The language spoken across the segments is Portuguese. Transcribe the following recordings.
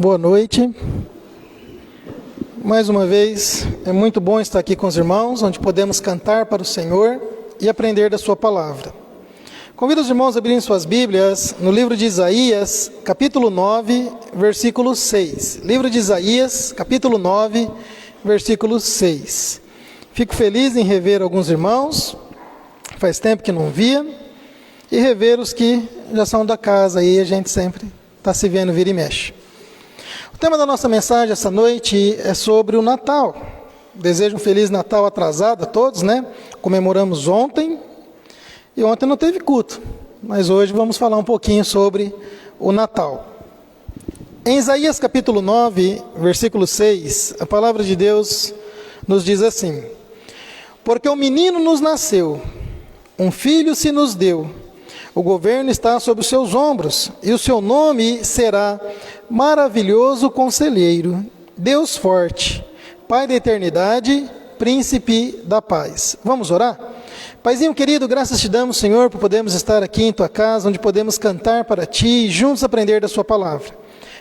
Boa noite. Mais uma vez, é muito bom estar aqui com os irmãos, onde podemos cantar para o Senhor e aprender da sua palavra. Convido os irmãos a abrirem suas Bíblias no livro de Isaías, capítulo 9, versículo 6. Livro de Isaías, capítulo 9, versículo 6. Fico feliz em rever alguns irmãos, faz tempo que não via, e rever os que já são da casa, aí a gente sempre está se vendo vira e mexe. O tema da nossa mensagem essa noite é sobre o Natal. Desejo um Feliz Natal atrasado a todos, né? Comemoramos ontem, e ontem não teve culto, mas hoje vamos falar um pouquinho sobre o Natal. Em Isaías capítulo 9, versículo 6, a palavra de Deus nos diz assim: Porque um menino nos nasceu, um filho se nos deu, o governo está sobre os seus ombros, e o seu nome será Maravilhoso Conselheiro, Deus Forte, Pai da Eternidade, Príncipe da Paz. Vamos orar? Paizinho querido, graças te damos, Senhor, por podermos estar aqui em Tua casa, onde podemos cantar para Ti e juntos aprender da Sua palavra.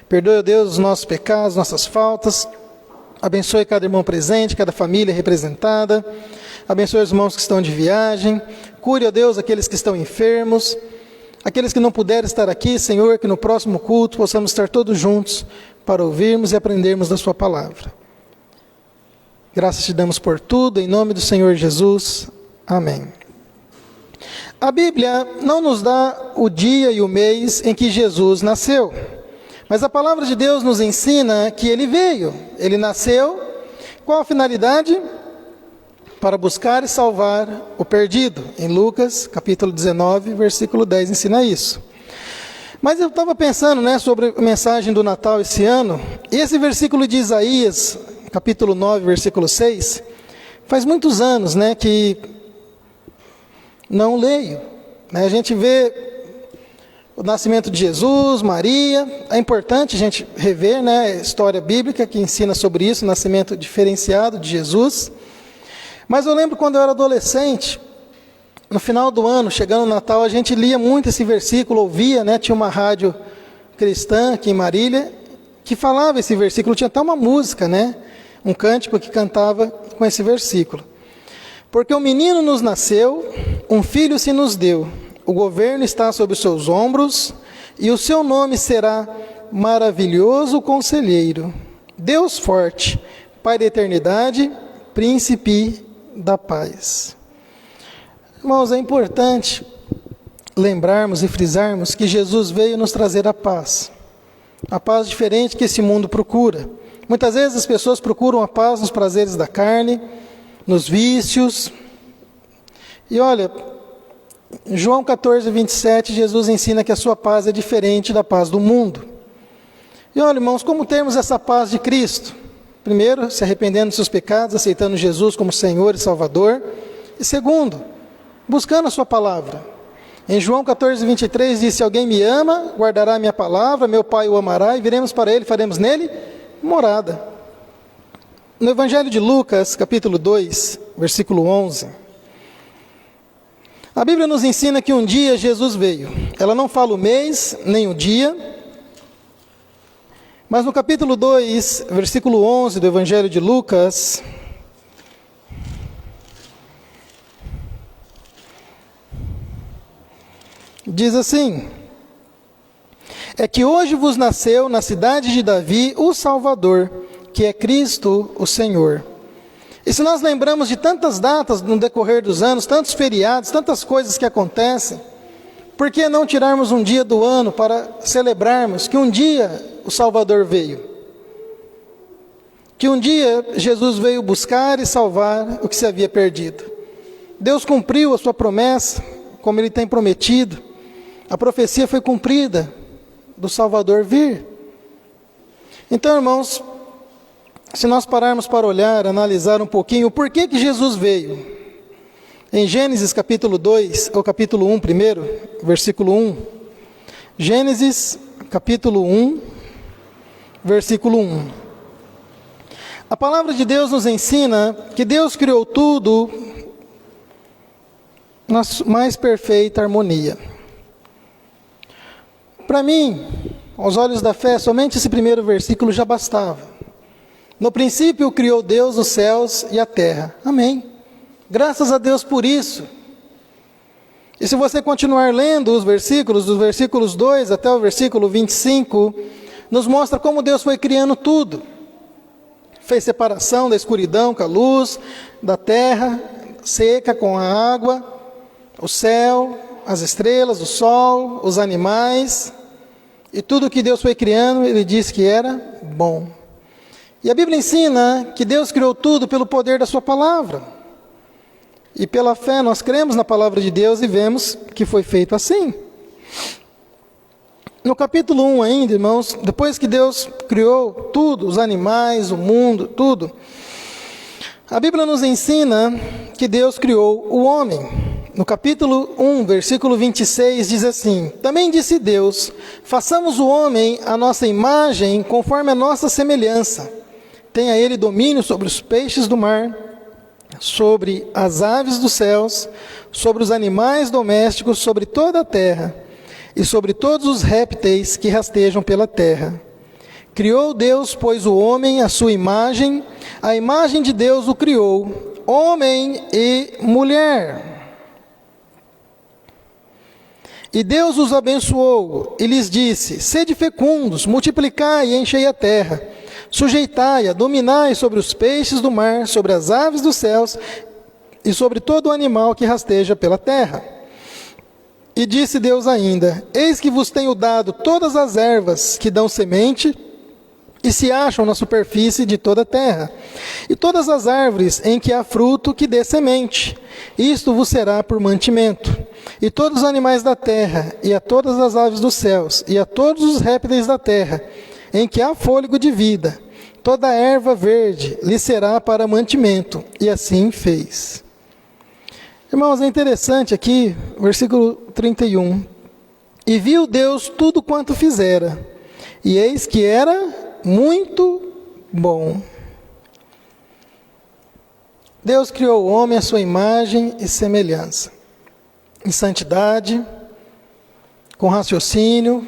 Perdoe, ó Deus, os nossos pecados, nossas faltas. Abençoe cada irmão presente, cada família representada. Abençoe os irmãos que estão de viagem. Cure, ó Deus, aqueles que estão enfermos. Aqueles que não puderem estar aqui, Senhor, que no próximo culto possamos estar todos juntos para ouvirmos e aprendermos da Sua palavra. Graças te damos por tudo, em nome do Senhor Jesus. Amém. A Bíblia não nos dá o dia e o mês em que Jesus nasceu, mas a palavra de Deus nos ensina que Ele veio. Ele nasceu, qual a finalidade? Para buscar e salvar o perdido. Em Lucas, capítulo 19, versículo 10, ensina isso. Mas eu estava pensando, sobre a mensagem do Natal esse ano, e esse versículo de Isaías, capítulo 9, versículo 6, faz muitos anos, que não leio. A gente vê o nascimento de Jesus, Maria, é importante a gente rever, a história bíblica que ensina sobre isso, o nascimento diferenciado de Jesus. Mas eu lembro quando eu era adolescente, no final do ano, chegando no Natal, a gente lia muito esse versículo, ouvia, tinha uma rádio cristã aqui em Marília, que falava esse versículo, tinha até uma música, um cântico que cantava com esse versículo. Porque um menino nos nasceu, um filho se nos deu, o governo está sobre os seus ombros, e o seu nome será Maravilhoso Conselheiro, Deus Forte, Pai da Eternidade, Príncipe da Paz. Irmãos, é importante lembrarmos e frisarmos que Jesus veio nos trazer a paz diferente que esse mundo procura. Muitas vezes as pessoas procuram a paz nos prazeres da carne, nos vícios. E olha, em João 14, 27, Jesus ensina que a sua paz é diferente da paz do mundo. E olha, irmãos, como termos essa paz de Cristo? Primeiro, se arrependendo dos seus pecados, aceitando Jesus como Senhor e Salvador. E segundo, buscando a sua palavra. Em João 14, 23, diz: Se alguém me ama, guardará a minha palavra, meu Pai o amará, e viremos para ele, faremos nele morada. No Evangelho de Lucas, capítulo 2, versículo 11, a Bíblia nos ensina que um dia Jesus veio. Ela não fala o mês, nem o dia, mas no capítulo 2, versículo 11 do Evangelho de Lucas, diz assim: É que hoje vos nasceu na cidade de Davi o Salvador, que é Cristo o Senhor. E se nós lembramos de tantas datas no decorrer dos anos, tantos feriados, tantas coisas que acontecem, por que não tirarmos um dia do ano para celebrarmos que um dia o Salvador veio? Que um dia Jesus veio buscar e salvar o que se havia perdido. Deus cumpriu a sua promessa, como Ele tem prometido. A profecia foi cumprida do Salvador vir. Então, irmãos, se nós pararmos para olhar, analisar um pouquinho o porquê que Jesus veio. Em Gênesis capítulo 2, ou capítulo 1 primeiro, versículo 1. Gênesis capítulo 1, versículo 1. A palavra de Deus nos ensina que Deus criou tudo na mais perfeita harmonia. Para mim, aos olhos da fé, somente esse primeiro versículo já bastava. No princípio criou Deus os céus e a terra. Amém. Graças a Deus por isso. E se você continuar lendo os versículos, dos versículos 2 até o versículo 25, nos mostra como Deus foi criando tudo. Fez separação da escuridão com a luz, da terra seca com a água, o céu, as estrelas, o sol, os animais. E tudo que Deus foi criando, Ele disse que era bom. E a Bíblia ensina que Deus criou tudo pelo poder da sua palavra. E pela fé nós cremos na palavra de Deus e vemos que foi feito assim. No capítulo 1 ainda, irmãos, depois que Deus criou tudo, os animais, o mundo, tudo, a Bíblia nos ensina que Deus criou o homem. No capítulo 1, versículo 26, diz assim: Também disse Deus, façamos o homem à nossa imagem, conforme a nossa semelhança. Tenha ele domínio sobre os peixes do mar, sobre as aves dos céus, sobre os animais domésticos, sobre toda a terra, e sobre todos os répteis que rastejam pela terra. Criou Deus, pois, o homem à sua imagem, a imagem de Deus o criou, homem e mulher. E Deus os abençoou, e lhes disse: Sede fecundos, multiplicai e enchei a terra, sujeitai-a, dominai sobre os peixes do mar, sobre as aves dos céus, e sobre todo o animal que rasteja pela terra. E disse Deus ainda: Eis que vos tenho dado todas as ervas que dão semente, e se acham na superfície de toda a terra, e todas as árvores em que há fruto que dê semente, isto vos será por mantimento. E todos os animais da terra, e a todas as aves dos céus, e a todos os répteis da terra, em que há fôlego de vida, toda a erva verde lhe será para mantimento. E assim fez. Irmãos, é interessante aqui, versículo 31. E viu Deus tudo quanto fizera, e eis que era muito bom. Deus criou o homem à sua imagem e semelhança, em santidade, com raciocínio,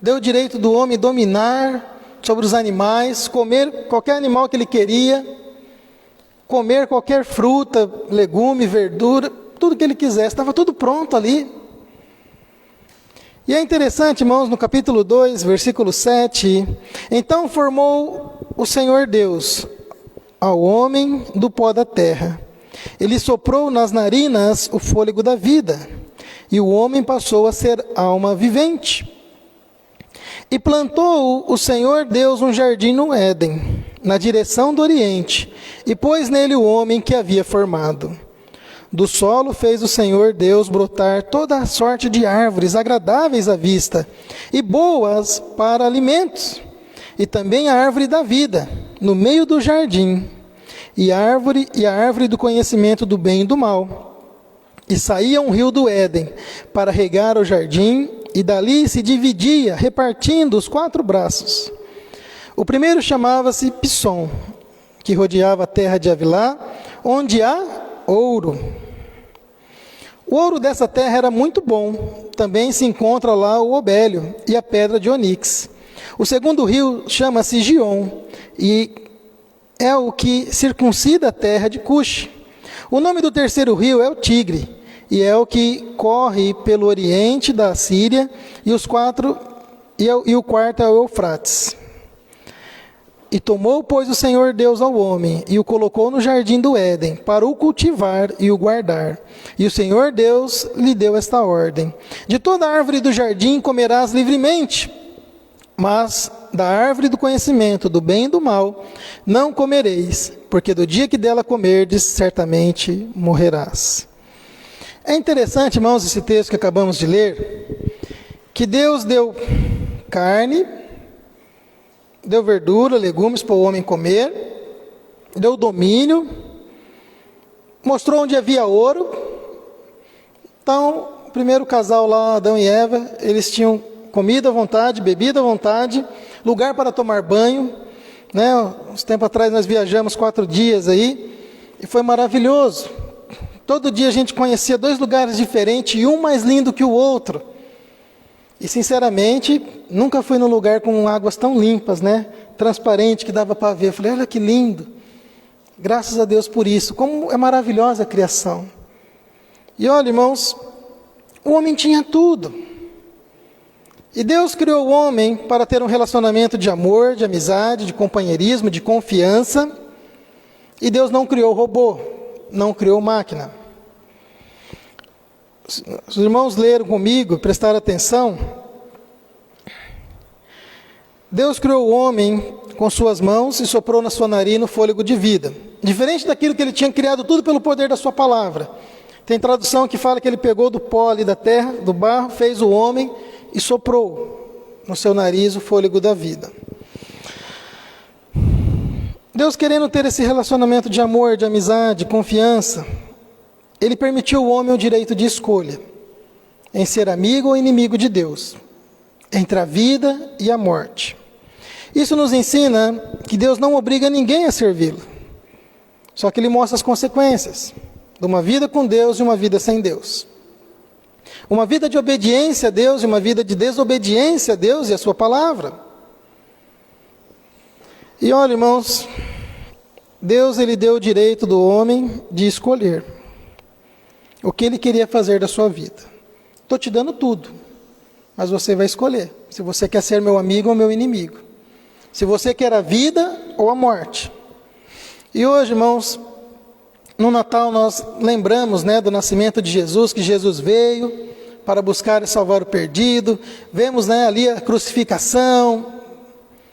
deu o direito do homem dominar sobre os animais, comer qualquer animal que ele queria, comer qualquer fruta, legume, verdura, tudo que ele quisesse, estava tudo pronto ali. E é interessante, irmãos, no capítulo 2, versículo 7, então formou o Senhor Deus ao homem do pó da terra. Ele soprou nas narinas o fôlego da vida, e o homem passou a ser alma vivente. E plantou o Senhor Deus um jardim no Éden, na direção do Oriente, e pôs nele o homem que havia formado. Do solo fez o Senhor Deus brotar toda a sorte de árvores agradáveis à vista, e boas para alimentos, e também a árvore da vida, no meio do jardim, e a árvore do conhecimento do bem e do mal. E saía um rio do Éden para regar o jardim, e dali se dividia, repartindo os 4 braços. O primeiro chamava-se Pissom, que rodeava a terra de Havilá, onde há ouro. O ouro dessa terra era muito bom. Também se encontra lá o obélio e a pedra de onix. O segundo rio chama-se Gion, e é o que circuncida a terra de Cush. O nome do terceiro rio é o Tigre, e é o que corre pelo oriente da Síria, e o quarto é o Eufrates. E tomou, pois, o Senhor Deus ao homem, e o colocou no jardim do Éden, para o cultivar e o guardar. E o Senhor Deus lhe deu esta ordem: de toda árvore do jardim comerás livremente, mas da árvore do conhecimento do bem e do mal não comereis, porque do dia que dela comerdes, certamente morrerás. É interessante, irmãos, esse texto que acabamos de ler, que Deus deu carne, deu verdura, legumes para o homem comer, deu domínio, mostrou onde havia ouro. Então, o primeiro casal lá, Adão e Eva, eles tinham comida à vontade, bebida à vontade, lugar para tomar banho, né? Uns tempos atrás nós viajamos 4 dias aí, e foi maravilhoso. Todo dia a gente conhecia 2 lugares diferentes, e um mais lindo que o outro. E sinceramente, nunca fui num lugar com águas tão limpas, né? Transparente, que dava para ver. Eu falei, olha que lindo. Graças a Deus por isso. Como é maravilhosa a criação. E olha, irmãos, o homem tinha tudo. E Deus criou o homem para ter um relacionamento de amor, de amizade, de companheirismo, de confiança. E Deus não criou robô, não criou máquina. Os irmãos leram comigo, prestaram atenção. Deus criou o homem com suas mãos e soprou na sua narina o fôlego de vida. Diferente daquilo que ele tinha criado tudo pelo poder da sua palavra. Tem tradução que fala que ele pegou do pó ali da terra, do barro, fez o homem e soprou no seu nariz o fôlego da vida. Deus, querendo ter esse relacionamento de amor, de amizade, de confiança, Ele permitiu ao homem o direito de escolha em ser amigo ou inimigo de Deus, entre a vida e a morte. Isso nos ensina que Deus não obriga ninguém a servi-lo, só que Ele mostra as consequências de uma vida com Deus e uma vida sem Deus. Uma vida de obediência a Deus e uma vida de desobediência a Deus e a sua palavra. E olha, irmãos, Deus, Ele deu o direito do homem de escolher o que Ele queria fazer da sua vida. Estou te dando tudo, mas você vai escolher se você quer ser meu amigo ou meu inimigo. Se você quer a vida ou a morte. E hoje, irmãos, no Natal nós lembramos, do nascimento de Jesus, que Jesus veio para buscar e salvar o perdido. Vemos, ali a crucificação.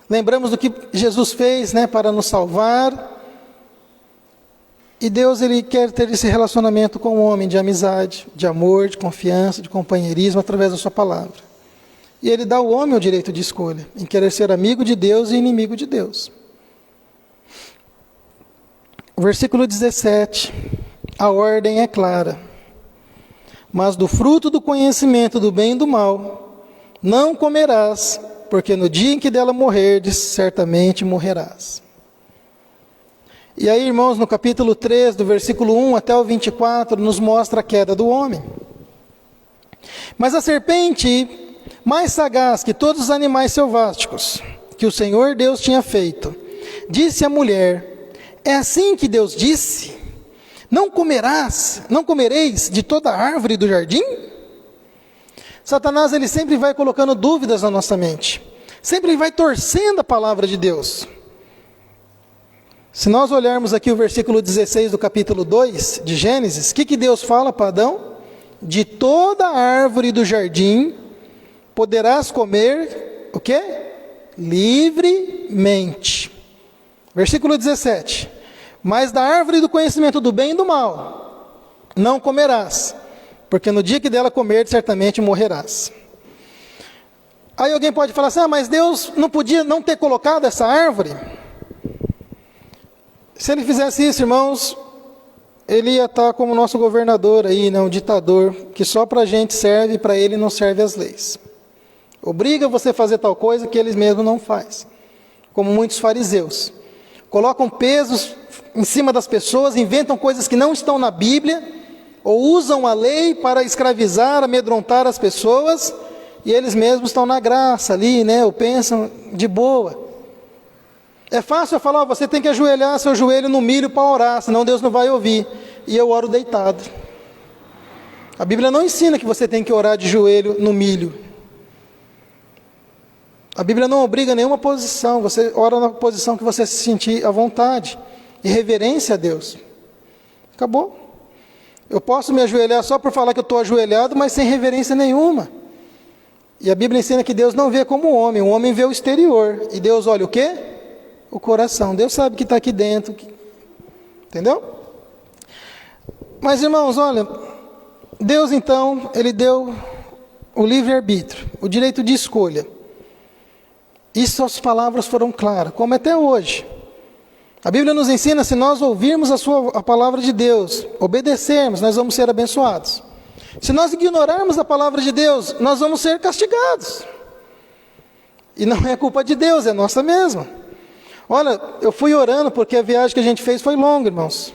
Lembramos do que Jesus fez, para nos salvar. E Deus, Ele quer ter esse relacionamento com o homem de amizade, de amor, de confiança, de companheirismo, através da sua palavra. E Ele dá ao homem o direito de escolha, em querer ser amigo de Deus e inimigo de Deus. O versículo 17, a ordem é clara. Mas do fruto do conhecimento do bem e do mal, não comerás, porque no dia em que dela morrerdes, certamente morrerás. E aí, irmãos, no capítulo 3, do versículo 1 até o 24, nos mostra a queda do homem. Mas a serpente, mais sagaz que todos os animais selváticos, que o Senhor Deus tinha feito, disse à mulher: é assim que Deus disse? Não comereis de toda a árvore do jardim? Satanás, ele sempre vai colocando dúvidas na nossa mente. Sempre vai torcendo a palavra de Deus. Se nós olharmos aqui o versículo 16 do capítulo 2 de Gênesis, o que Deus fala para Adão? De toda a árvore do jardim poderás comer, o quê? Livremente. Versículo 17. Mas da árvore do conhecimento do bem e do mal não comerás, porque no dia que dela comer, certamente morrerás. Aí alguém pode falar assim, mas Deus não podia não ter colocado essa árvore? Se Ele fizesse isso, irmãos, Ele ia estar como nosso governador aí, um ditador, que só para a gente serve e para Ele não serve as leis. Obriga você a fazer tal coisa que Ele mesmo não faz. Como muitos fariseus. Colocam pesos em cima das pessoas, inventam coisas que não estão na Bíblia, ou usam a lei para escravizar, amedrontar as pessoas, e eles mesmos estão na graça ali, ou pensam de boa. É fácil eu falar, você tem que ajoelhar seu joelho no milho para orar, senão Deus não vai ouvir. E eu oro deitado. A Bíblia não ensina que você tem que orar de joelho no milho. A Bíblia não obriga a nenhuma posição, você ora na posição que você se sentir à vontade. E reverência a Deus. Acabou. Eu posso me ajoelhar só por falar que eu estou ajoelhado, mas sem reverência nenhuma. E a Bíblia ensina que Deus não vê como o homem vê o exterior. E Deus olha o quê? O coração. Deus sabe o que está aqui dentro. Entendeu? Mas, irmãos, olha, Deus então, Ele deu o livre-arbítrio, o direito de escolha. E suas palavras foram claras, como até hoje. A Bíblia nos ensina, se nós ouvirmos a palavra de Deus, obedecermos, nós vamos ser abençoados. Se nós ignorarmos a palavra de Deus, nós vamos ser castigados. E não é culpa de Deus, é nossa mesma. Olha, eu fui orando porque a viagem que a gente fez foi longa, irmãos.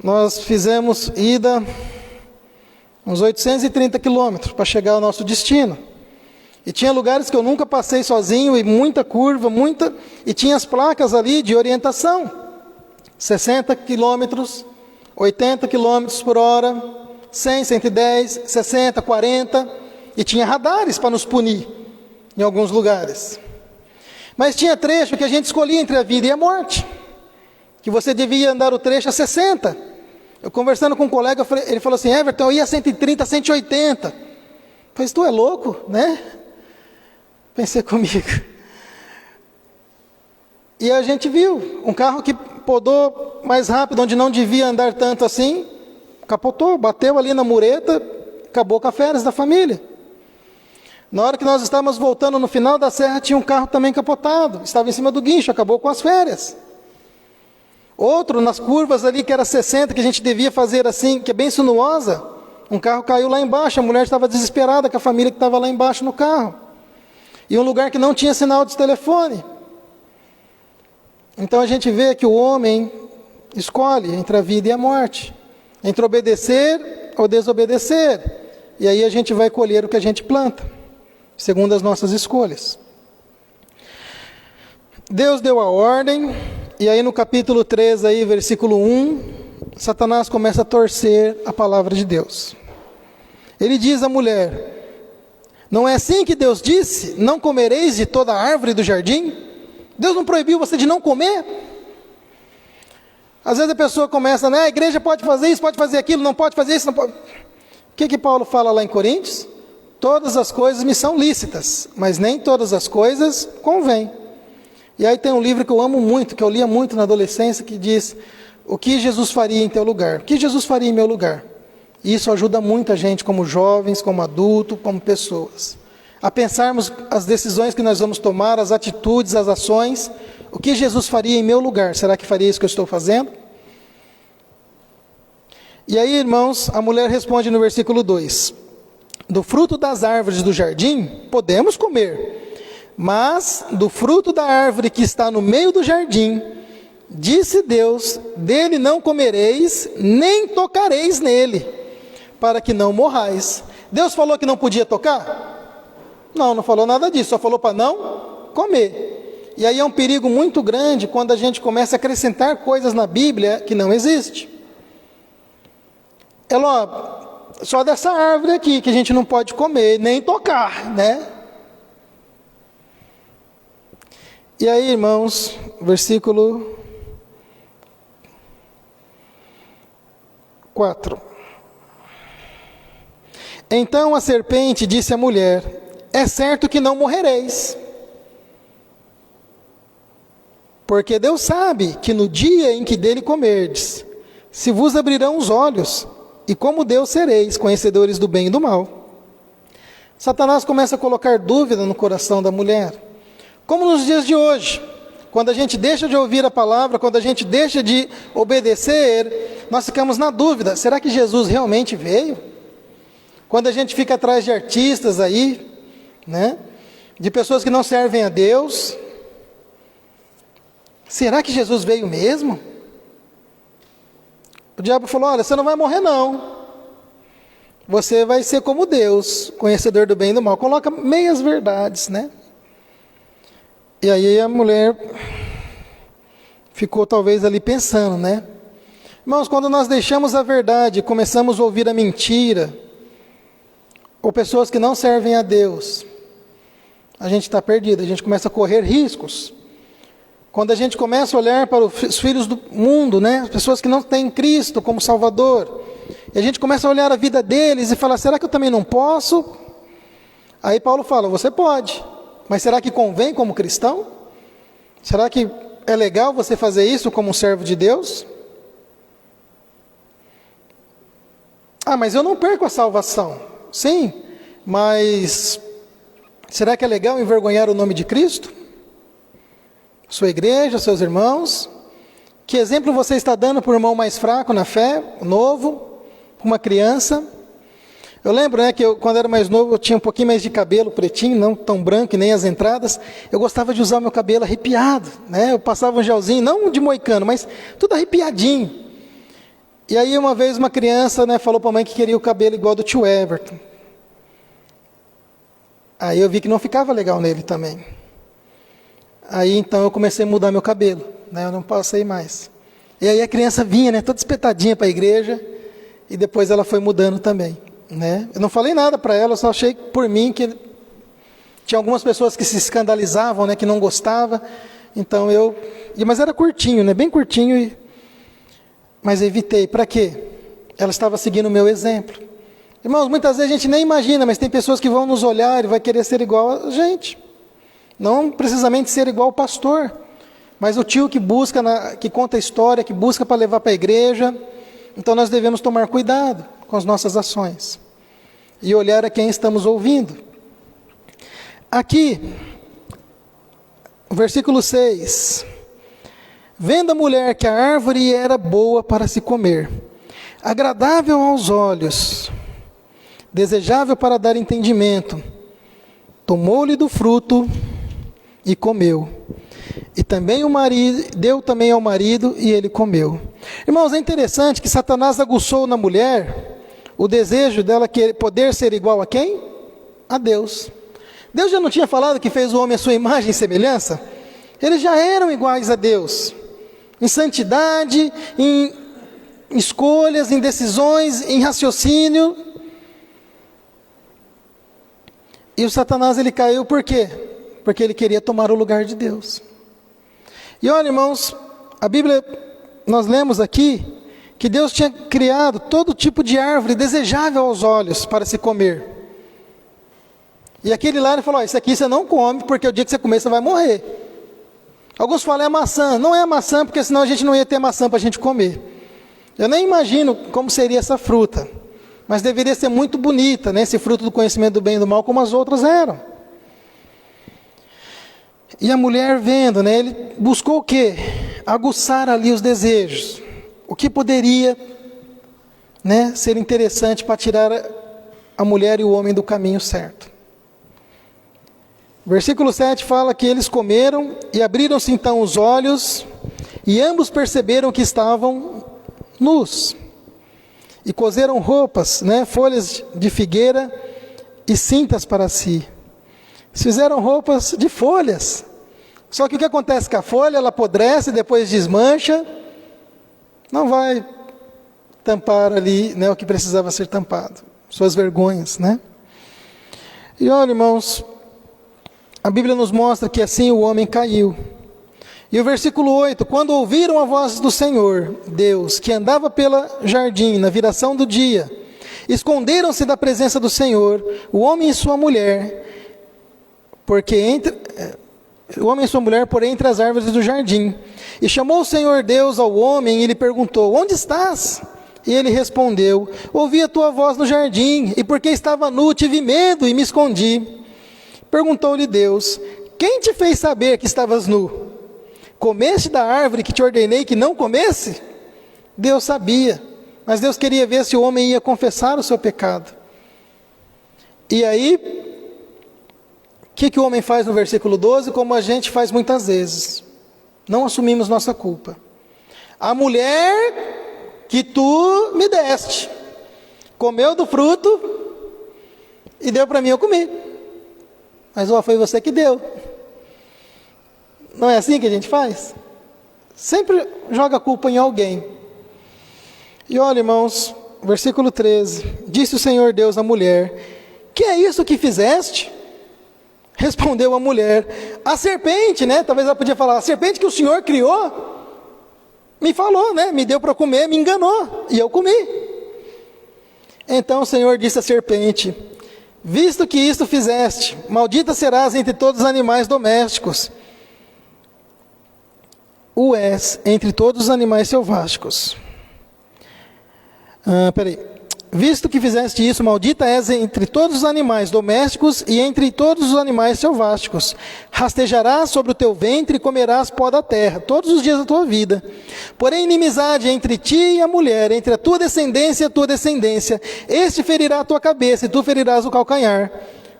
Nós fizemos ida uns 830 quilômetros para chegar ao nosso destino. E tinha lugares que eu nunca passei sozinho, e muita curva, e tinha as placas ali de orientação. 60 quilômetros, 80 quilômetros por hora, 100, 110, 60, 40, e tinha radares para nos punir em alguns lugares. Mas tinha trecho que a gente escolhia entre a vida e a morte, que você devia andar o trecho a 60. Eu conversando com um colega, ele falou assim: Everton, eu ia a 130, 180. Eu falei: tu é louco, né? Pensei comigo. E a gente viu um carro que podou mais rápido, onde não devia andar tanto assim, capotou, bateu ali na mureta, acabou com as férias da família. Na hora que nós estávamos voltando no final da serra, tinha um carro também capotado, estava em cima do guincho, acabou com as férias. Outro, nas curvas ali, que era 60, que a gente devia fazer assim, que é bem sinuosa, um carro caiu lá embaixo, a mulher estava desesperada com a família que estava lá embaixo no carro. E um lugar que não tinha sinal de telefone. Então a gente vê que o homem escolhe entre a vida e a morte, entre obedecer ou desobedecer. E aí a gente vai colher o que a gente planta, segundo as nossas escolhas. Deus deu a ordem, e aí no capítulo 3, aí, versículo 1, Satanás começa a torcer a palavra de Deus. Ele diz à mulher: não é assim que Deus disse, não comereis de toda a árvore do jardim? Deus não proibiu você de não comer? Às vezes a pessoa começa, né, a igreja pode fazer isso, pode fazer aquilo, não pode fazer isso, não pode. O que Paulo fala lá em Coríntios? Todas as coisas me são lícitas, mas nem todas as coisas convêm. E aí tem um livro que eu amo muito, que eu lia muito na adolescência, que diz: o que Jesus faria em teu lugar? O que Jesus faria em meu lugar? E isso ajuda muito a gente, como jovens, como adultos, como pessoas, a pensarmos as decisões que nós vamos tomar, as atitudes, as ações. O que Jesus faria em meu lugar? Será que faria isso que eu estou fazendo? E aí, irmãos, a mulher responde no versículo 2: do fruto das árvores do jardim podemos comer, mas do fruto da árvore que está no meio do jardim, disse Deus, dele não comereis, nem tocareis nele, para que não morrais. Deus falou que não podia tocar? Não falou nada disso, só falou para não comer. E aí é um perigo muito grande quando a gente começa a acrescentar coisas na Bíblia que não existem. Só dessa árvore aqui que a gente não pode comer, nem tocar, né? E aí, irmãos, versículo 4. Então a serpente disse à mulher: é certo que não morrereis, porque Deus sabe que no dia em que dele comerdes, se vos abrirão os olhos, e como Deus sereis conhecedores do bem e do mal. Satanás começa a colocar dúvida no coração da mulher. Como nos dias de hoje, quando a gente deixa de ouvir a palavra, quando a gente deixa de obedecer, nós ficamos na dúvida: será que Jesus realmente veio? Quando a gente fica atrás de artistas aí, né, de pessoas que não servem a Deus, será que Jesus veio mesmo? O diabo falou: olha, você não vai morrer não, você vai ser como Deus, conhecedor do bem e do mal. Coloca meias verdades, né? E aí a mulher ficou talvez ali pensando, né? Irmãos, quando nós deixamos a verdade, começamos a ouvir a mentira, ou pessoas que não servem a Deus, a gente está perdido, a gente começa a correr riscos. Quando a gente começa a olhar para os filhos do mundo, né, as pessoas que não têm Cristo como Salvador, e a gente começa a olhar a vida deles e falar: será que eu também não posso? Aí Paulo fala: você pode, mas será que convém como cristão? Será que é legal você fazer isso como um servo de Deus? Ah, mas eu não perco a salvação. Sim, mas será que é legal envergonhar o nome de Cristo? Sua igreja, seus irmãos? Que exemplo você está dando para o irmão mais fraco na fé, novo, para uma criança? Eu lembro, né, que quando era mais novo, eu tinha um pouquinho mais de cabelo pretinho, não tão branco e nem as entradas. Eu gostava de usar meu cabelo arrepiado, né? Eu passava um gelzinho, não de moicano, mas tudo arrepiadinho. E aí uma vez uma criança, né, falou para a mãe que queria o cabelo igual do tio Everton. Aí eu vi que não ficava legal nele também. Aí então eu comecei a mudar meu cabelo, né? Eu não passei mais. E aí a criança vinha, né, toda espetadinha para a igreja, e depois ela foi mudando também, né? Eu não falei nada para ela, eu só achei por mim que tinha algumas pessoas que se escandalizavam, né, que não gostavam. Então mas era curtinho, né, bem curtinho, mas evitei. Para quê? Ela estava seguindo o meu exemplo. Irmãos, muitas vezes a gente nem imagina, mas tem pessoas que vão nos olhar e vai querer ser igual a gente. Não precisamente ser igual ao pastor, mas o tio que busca, que conta a história, que busca para levar para a igreja. Então nós devemos tomar cuidado com as nossas ações e olhar a quem estamos ouvindo. Aqui, versículo 6. Vendo a mulher que a árvore era boa para se comer, agradável aos olhos, desejável para dar entendimento, tomou-lhe do fruto e comeu. E também deu também ao marido e ele comeu. Irmãos, é interessante que Satanás aguçou na mulher o desejo dela poder ser igual a quem? A Deus. Deus já não tinha falado que fez o homem à sua imagem e semelhança? Eles já eram iguais a Deus, em santidade, em escolhas, em decisões, em raciocínio. E o Satanás, ele caiu por quê? Porque ele queria tomar o lugar de Deus. E olha, irmãos, a Bíblia, nós lemos aqui, que Deus tinha criado todo tipo de árvore desejável aos olhos para se comer. E aquele lá, ele falou, isso aqui você não come, porque o dia que você comer, você vai morrer. Alguns falam, é maçã. Não é maçã, porque senão a gente não ia ter maçã para a gente comer. Eu nem imagino como seria essa fruta. Mas deveria ser muito bonita, né? Esse fruto do conhecimento do bem e do mal, como as outras eram. E a mulher vendo, né? Ele buscou o quê? Aguçar ali os desejos. O que poderia, né, ser interessante para tirar a mulher e o homem do caminho certo. Versículo 7 fala que eles comeram e abriram-se então os olhos e ambos perceberam que estavam nus. E coseram roupas, né, folhas de figueira e cintas para si. Fizeram roupas de folhas. Só que o que acontece com a folha? Ela apodrece, depois desmancha. Não vai tampar ali, né, o que precisava ser tampado. Suas vergonhas, né? E olha, irmãos, a Bíblia nos mostra que assim o homem caiu. E o versículo 8, quando ouviram a voz do Senhor, Deus, que andava pelo jardim na viração do dia, esconderam-se da presença do Senhor, o homem e sua mulher, porém entre as árvores do jardim. E chamou o Senhor Deus ao homem e lhe perguntou, onde estás? E ele respondeu, ouvi a tua voz no jardim, e porque estava nu, tive medo e me escondi. Perguntou-lhe Deus, quem te fez saber que estavas nu? Comeste da árvore que te ordenei que não comesse? Deus sabia, mas Deus queria ver se o homem ia confessar o seu pecado. E aí, o que o homem faz no versículo 12? Como a gente faz muitas vezes, não assumimos nossa culpa. A mulher que tu me deste, comeu do fruto e deu para mim, eu comi. Mas foi você que deu. Não é assim que a gente faz? Sempre joga a culpa em alguém. E olha, irmãos, versículo 13. Disse o Senhor Deus à mulher, que é isso que fizeste? Respondeu a mulher, a serpente, né? Talvez ela podia falar, a serpente que o Senhor criou, me falou, né? Me deu para comer, me enganou, e eu comi. Então o Senhor disse à serpente, visto que isto fizeste, maldita serás entre todos os animais domésticos, o és entre todos os animais selváticos. Visto que fizeste isso, maldita és entre todos os animais domésticos e entre todos os animais selváticos. Rastejarás sobre o teu ventre e comerás pó da terra, todos os dias da tua vida. Porém, inimizade entre ti e a mulher, entre a tua descendência e a tua descendência. Este ferirá a tua cabeça e tu ferirás o calcanhar.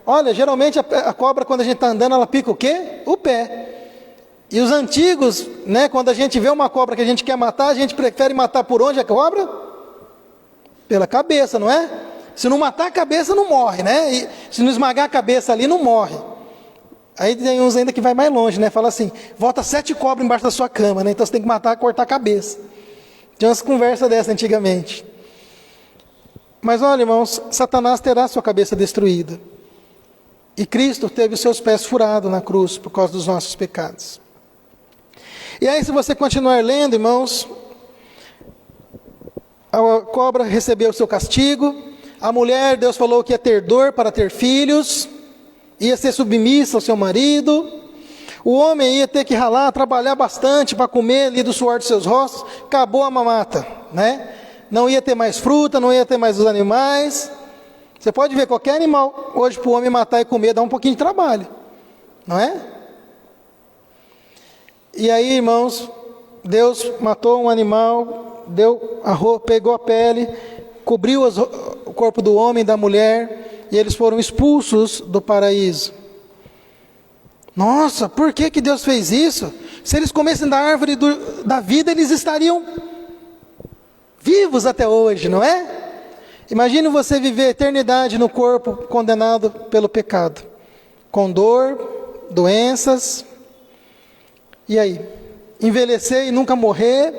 Olha, geralmente a cobra, quando a gente está andando, ela pica o quê? O pé. E os antigos, né, quando a gente vê uma cobra que a gente quer matar, a gente prefere matar por onde a cobra? Pela cabeça, não é? Se não matar a cabeça, não morre, né? E se não esmagar a cabeça ali, não morre. Aí tem uns ainda que vai mais longe, né? Fala assim, volta 7 cobras embaixo da sua cama, né? Então você tem que matar, cortar a cabeça. Tinha umas conversas dessa antigamente. Mas olha, irmãos, Satanás terá sua cabeça destruída. E Cristo teve os seus pés furados na cruz por causa dos nossos pecados. E aí, se você continuar lendo, irmãos, a cobra recebeu o seu castigo. A mulher, Deus falou que ia ter dor para ter filhos, ia ser submissa ao seu marido. O homem ia ter que ralar, trabalhar bastante para comer ali do suor dos seus rostos. Acabou a mamata, né? Não ia ter mais fruta, não ia ter mais os animais. Você pode ver, qualquer animal hoje para o homem matar e comer dá um pouquinho de trabalho, não é? E aí, irmãos, Deus matou um animal, pegou a pele, cobriu o corpo do homem e da mulher, e eles foram expulsos do paraíso. Nossa, por que Deus fez isso? Se eles comessem da árvore da vida, eles estariam vivos até hoje, não é? Imagine você viver a eternidade no corpo condenado pelo pecado, com dor, doenças, e aí? Envelhecer e nunca morrer,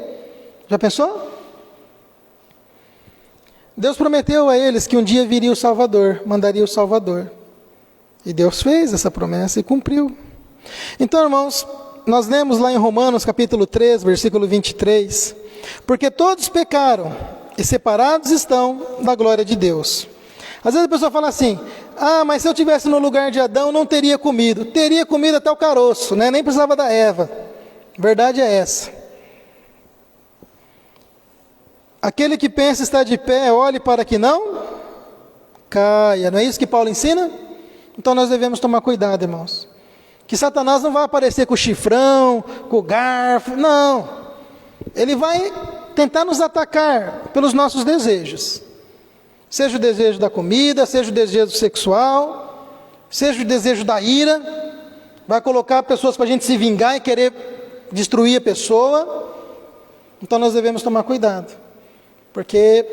já pensou? Deus prometeu a eles que um dia viria o Salvador, mandaria o Salvador. E Deus fez essa promessa e cumpriu. Então, irmãos, nós lemos lá em Romanos capítulo 3, versículo 23, porque todos pecaram e separados estão da glória de Deus. Às vezes a pessoa fala assim, mas se eu estivesse no lugar de Adão, não teria comido. Teria comido até o caroço, né? Nem precisava da Eva. Verdade é essa. Aquele que pensa estar de pé, olhe para que não caia. Não é isso que Paulo ensina? Então nós devemos tomar cuidado, irmãos. Que Satanás não vai aparecer com o chifrão, com o garfo, não. Ele vai tentar nos atacar pelos nossos desejos. Seja o desejo da comida, seja o desejo sexual, seja o desejo da ira. Vai colocar pessoas para a gente se vingar e querer destruir a pessoa. Então nós devemos tomar cuidado. Porque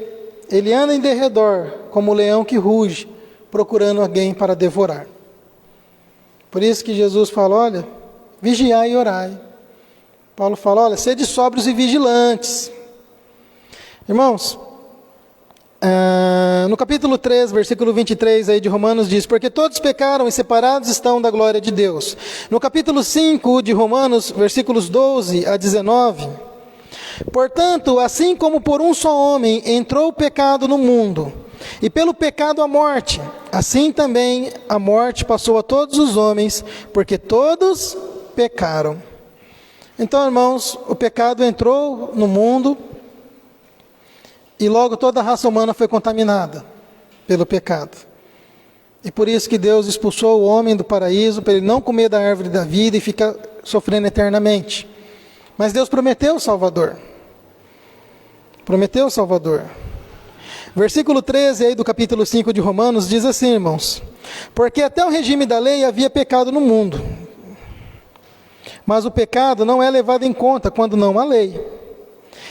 ele anda em derredor, como o leão que ruge, procurando alguém para devorar. Por isso que Jesus fala, olha, vigiai e orai. Paulo fala, olha, sede sóbrios e vigilantes. Irmãos, no capítulo 3, versículo 23 aí de Romanos diz, porque todos pecaram e separados estão da glória de Deus. No capítulo 5 de Romanos, versículos 12 a 19, portanto, assim como por um só homem entrou o pecado no mundo, e pelo pecado a morte, assim também a morte passou a todos os homens, porque todos pecaram. Então, irmãos, o pecado entrou no mundo, e logo toda a raça humana foi contaminada pelo pecado. E por isso que Deus expulsou o homem do paraíso, para ele não comer da árvore da vida e ficar sofrendo eternamente. Mas Deus prometeu o Salvador. Prometeu o Salvador. Versículo 13 aí do capítulo 5 de Romanos diz assim, irmãos, porque até o regime da lei havia pecado no mundo, mas o pecado não é levado em conta quando não há lei.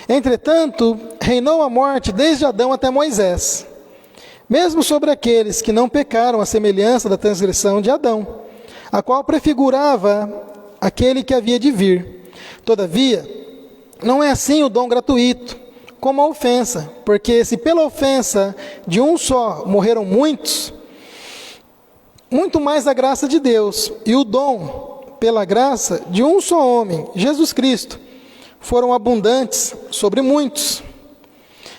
Entretanto, reinou a morte desde Adão até Moisés, mesmo sobre aqueles que não pecaram à semelhança da transgressão de Adão, a qual prefigurava aquele que havia de vir. Todavia, não é assim o dom gratuito, como a ofensa, porque se pela ofensa de um só morreram muitos, muito mais a graça de Deus e o dom pela graça de um só homem, Jesus Cristo, foram abundantes sobre muitos.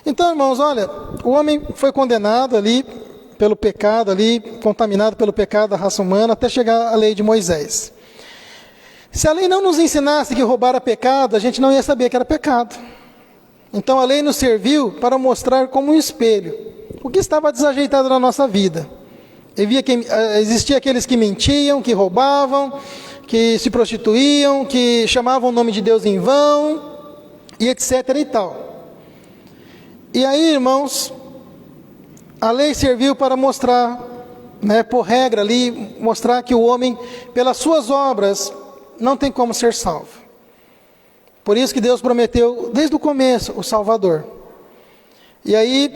Então, irmãos, olha, o homem foi condenado ali pelo pecado, ali contaminado pelo pecado da raça humana, até chegar à lei de Moisés. Se a lei não nos ensinasse que roubar era pecado, a gente não ia saber que era pecado. Então a lei nos serviu para mostrar como um espelho o que estava desajeitado na nossa vida. Existia aqueles que mentiam, que roubavam, que se prostituíam, que chamavam o nome de Deus em vão, e etc. e tal. E aí, irmãos, a lei serviu para mostrar, por regra ali, mostrar que o homem, pelas suas obras, não tem como ser salvo. Por isso que Deus prometeu, desde o começo, o Salvador. E aí,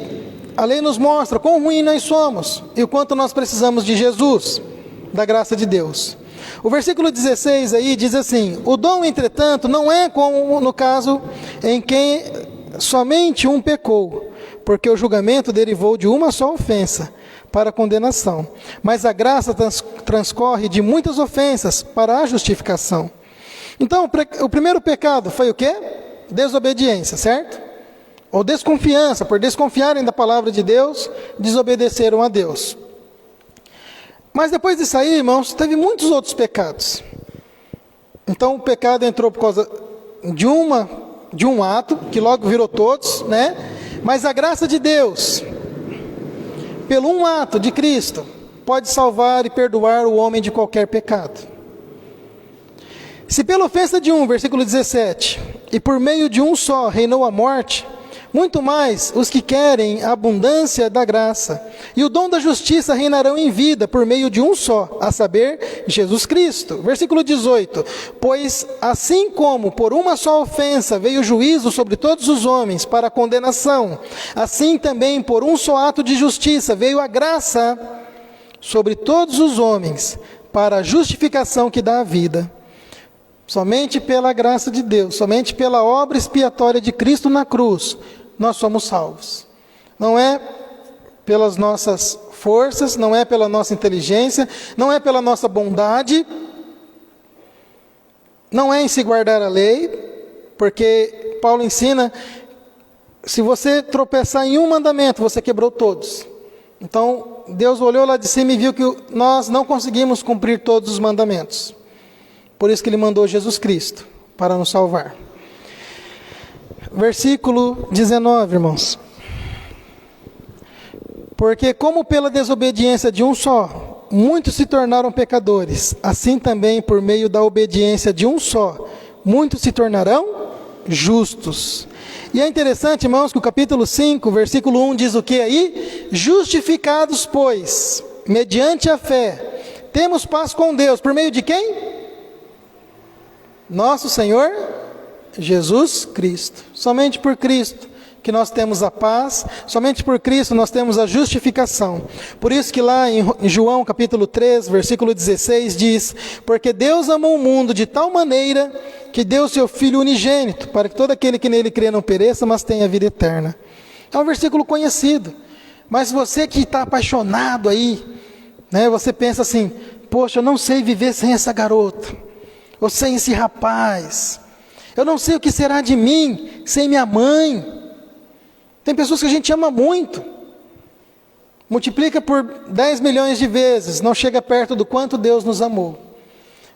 a lei nos mostra quão ruim nós somos e o quanto nós precisamos de Jesus, da graça de Deus. O versículo 16 aí diz assim: o dom, entretanto, não é como no caso em que somente um pecou, porque o julgamento derivou de uma só ofensa para a condenação, mas a graça transcorre de muitas ofensas para a justificação. Então, o primeiro pecado foi o quê? Desobediência, certo? Ou desconfiança, por desconfiarem da palavra de Deus, desobedeceram a Deus. Mas depois disso aí, irmãos, teve muitos outros pecados. Então o pecado entrou por causa de um ato, que logo virou todos, né? Mas a graça de Deus, pelo um ato de Cristo, pode salvar e perdoar o homem de qualquer pecado. Se pela ofensa de um, versículo 17, e por meio de um só reinou a morte, muito mais os que querem a abundância da graça e o dom da justiça reinarão em vida por meio de um só, a saber, Jesus Cristo. Versículo 18, pois assim como por uma só ofensa veio o juízo sobre todos os homens para a condenação, assim também por um só ato de justiça veio a graça sobre todos os homens para a justificação que dá a vida. Somente pela graça de Deus, somente pela obra expiatória de Cristo na cruz, nós somos salvos. Não é pelas nossas forças, não é pela nossa inteligência, não é pela nossa bondade, não é em se guardar a lei, porque Paulo ensina, se você tropeçar em um mandamento, você quebrou todos. Então, Deus olhou lá de cima e viu que nós não conseguimos cumprir todos os mandamentos. Por isso que Ele mandou Jesus Cristo, para nos salvar. Versículo 19, irmãos. Porque como pela desobediência de um só, muitos se tornaram pecadores, assim também por meio da obediência de um só, muitos se tornarão justos. E é interessante, irmãos, que o capítulo 5, versículo 1 diz o que aí? Justificados, pois, mediante a fé, temos paz com Deus, por meio de quem? Nosso Senhor Jesus Cristo. Somente por Cristo que nós temos a paz, somente por Cristo nós temos a justificação. Por isso que lá em João capítulo 3, versículo 16 diz: porque Deus amou o mundo de tal maneira que deu seu Filho unigênito, para que todo aquele que nele crê não pereça, mas tenha vida eterna. É um versículo conhecido, mas você que está apaixonado aí, né, você pensa assim: poxa, eu não sei viver sem essa garota, ou sem esse rapaz, eu não sei o que será de mim sem minha mãe. Tem pessoas que a gente ama muito, multiplica por 10 milhões de vezes, não chega perto do quanto Deus nos amou.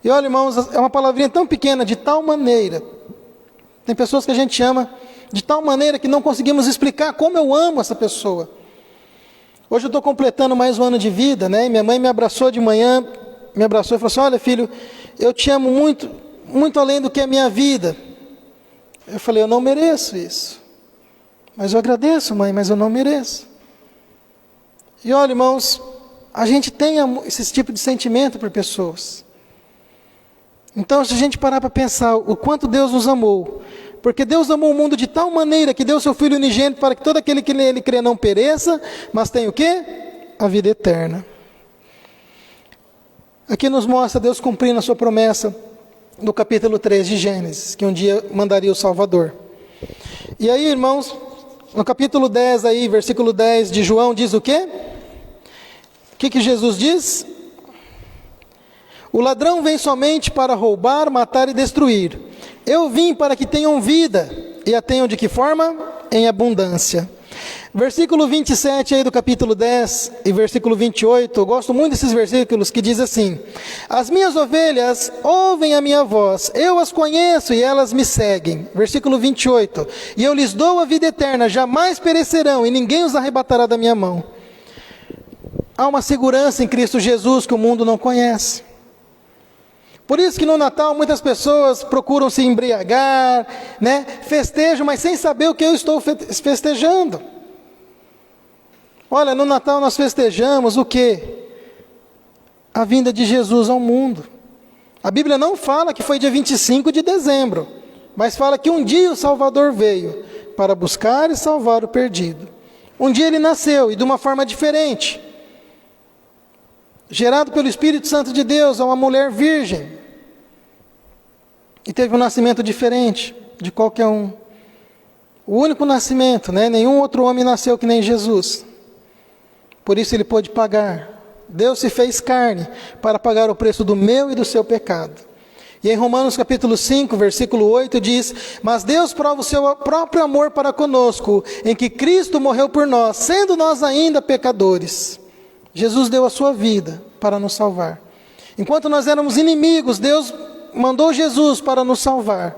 E olha, irmãos, é uma palavrinha tão pequena, de tal maneira. Tem pessoas que a gente ama de tal maneira que não conseguimos explicar como eu amo essa pessoa. Hoje eu estou completando mais um ano de vida, né? E minha mãe me abraçou de manhã, me abraçou e falou assim: olha, filho, eu te amo muito, muito além do que a minha vida. Eu falei: eu não mereço isso. Mas eu agradeço, mãe, mas eu não mereço. E olha, irmãos, a gente tem esse tipo de sentimento por pessoas. Então, se a gente parar para pensar o quanto Deus nos amou, porque Deus amou o mundo de tal maneira que deu seu Filho unigênito para que todo aquele que nele crê não pereça, mas tenha o quê? A vida eterna. Aqui nos mostra Deus cumprindo a sua promessa no capítulo 3 de Gênesis, que um dia mandaria o Salvador. E aí, irmãos, no capítulo 10 aí, versículo 10 de João, diz o quê? O que Jesus diz? O ladrão vem somente para roubar, matar e destruir. Eu vim para que tenham vida, e a tenham de que forma? Em abundância. Versículo 27 aí do capítulo 10 e versículo 28, eu gosto muito desses versículos que diz assim: as minhas ovelhas ouvem a minha voz, eu as conheço e elas me seguem. Versículo 28, e eu lhes dou a vida eterna, jamais perecerão e ninguém os arrebatará da minha mão. Há uma segurança em Cristo Jesus que o mundo não conhece. Por isso que no Natal muitas pessoas procuram se embriagar, né? Festejam, mas sem saber o que eu estou festejando. Olha, no Natal nós festejamos o quê? A vinda de Jesus ao mundo. A Bíblia não fala que foi dia 25 de dezembro, mas fala que um dia o Salvador veio para buscar e salvar o perdido. Um dia ele nasceu, e de uma forma diferente. Gerado pelo Espírito Santo de Deus, a uma mulher virgem. E teve um nascimento diferente de qualquer um. O único nascimento, né? Nenhum outro homem nasceu que nem Jesus. Por isso ele pôde pagar. Deus se fez carne para pagar o preço do meu e do seu pecado. E em Romanos capítulo 5, versículo 8 diz: mas Deus prova o seu próprio amor para conosco, em que Cristo morreu por nós, sendo nós ainda pecadores. Jesus deu a sua vida para nos salvar. Enquanto nós éramos inimigos, Deus mandou Jesus para nos salvar.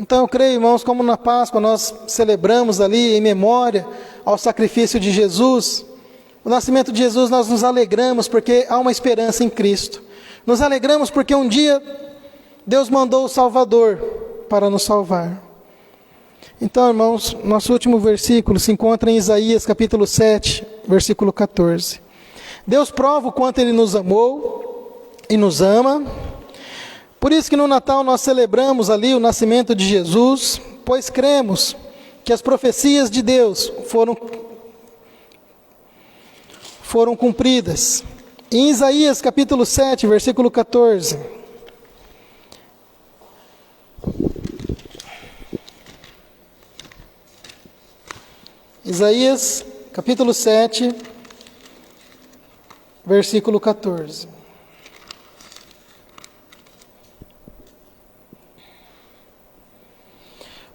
Então eu creio, irmãos, como na Páscoa nós celebramos ali em memória ao sacrifício de Jesus, o nascimento de Jesus, nós nos alegramos porque há uma esperança em Cristo. Nos alegramos porque um dia Deus mandou o Salvador para nos salvar. Então, irmãos, nosso último versículo se encontra em Isaías capítulo 7, versículo 14. Deus prova o quanto Ele nos amou e nos ama. Por isso que no Natal nós celebramos ali o nascimento de Jesus, pois cremos que as profecias de Deus foram cumpridas. Em Isaías capítulo 7, versículo 14. Isaías capítulo 7, versículo 14.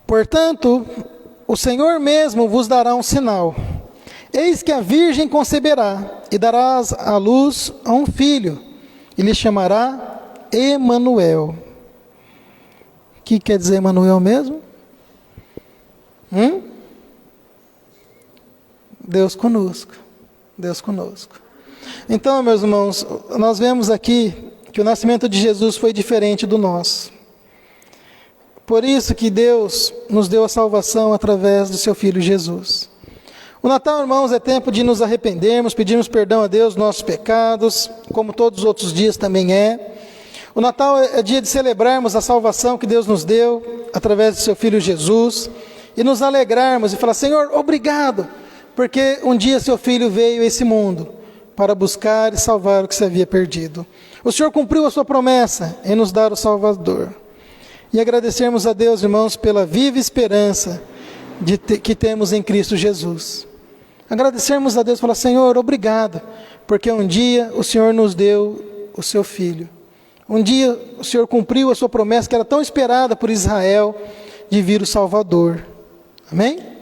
Portanto, o Senhor mesmo vos dará um sinal. Eis que a virgem conceberá e dará à luz a um filho, e lhe chamará Emanuel. O que quer dizer Emanuel mesmo? Deus conosco. Deus conosco. Então, meus irmãos, nós vemos aqui que o nascimento de Jesus foi diferente do nosso. Por isso que Deus nos deu a salvação através do seu Filho Jesus. O Natal, irmãos, é tempo de nos arrependermos, pedirmos perdão a Deus dos nossos pecados, como todos os outros dias também é. O Natal é dia de celebrarmos a salvação que Deus nos deu através do seu Filho Jesus e nos alegrarmos e falar: Senhor, obrigado, porque um dia seu Filho veio a esse mundo para buscar e salvar o que se havia perdido. O Senhor cumpriu a sua promessa em nos dar o Salvador. E agradecermos a Deus, irmãos, pela viva esperança que temos em Cristo Jesus. Agradecermos a Deus e falar: Senhor, obrigado, porque um dia o Senhor nos deu o seu Filho. Um dia o Senhor cumpriu a sua promessa que era tão esperada por Israel de vir o Salvador. Amém?